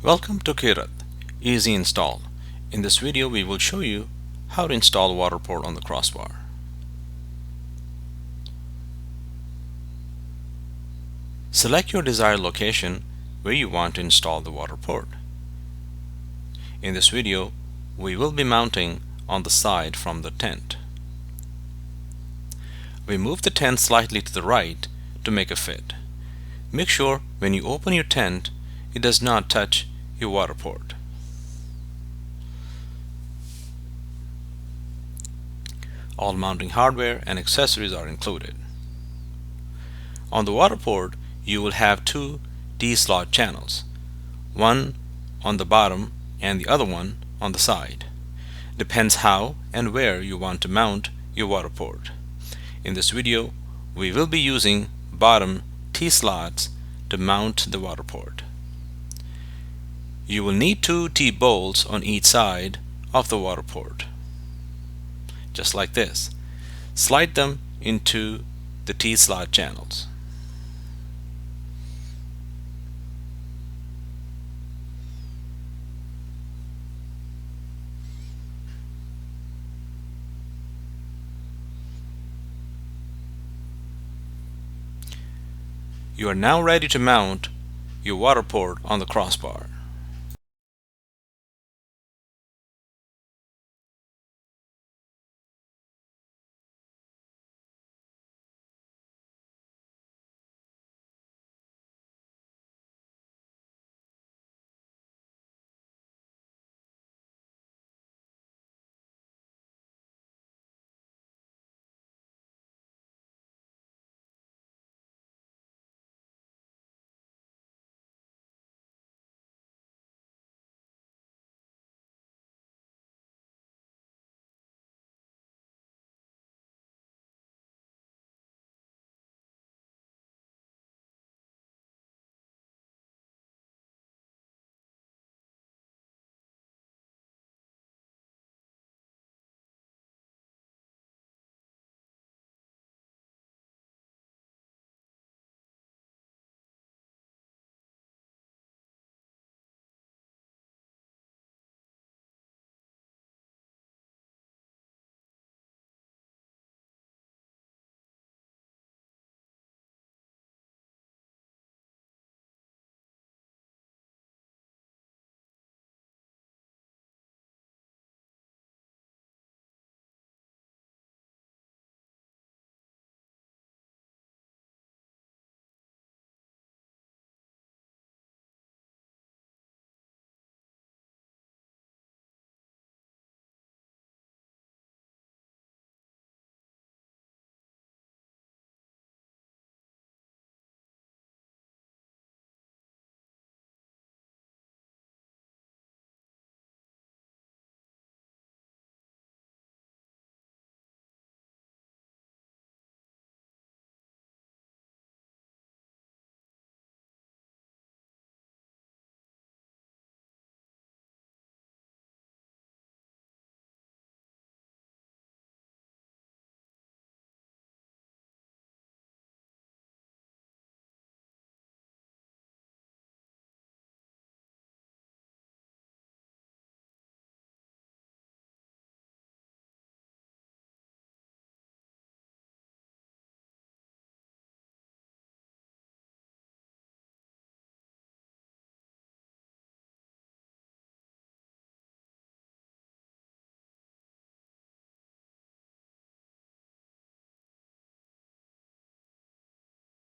Welcome to Kirat Easy Install. In this video we will show you how to install water port on the crossbar. Select your desired location where you want to install the water port. In this video we will be mounting on the side from the tent. We move the tent slightly to the right to make a fit. Make sure when you open your tent it does not touch your water port. All mounting hardware and accessories are included. On the water port you will have two T-slot channels, one on the bottom and the other one on the side. Depends how and where you want to mount your water port. In this video we will be using bottom T-slots to mount the water port. You will need two T-bolts on each side of the water port. Just like this. Slide them into the T-slot channels. You are now ready to mount your water port on the crossbar.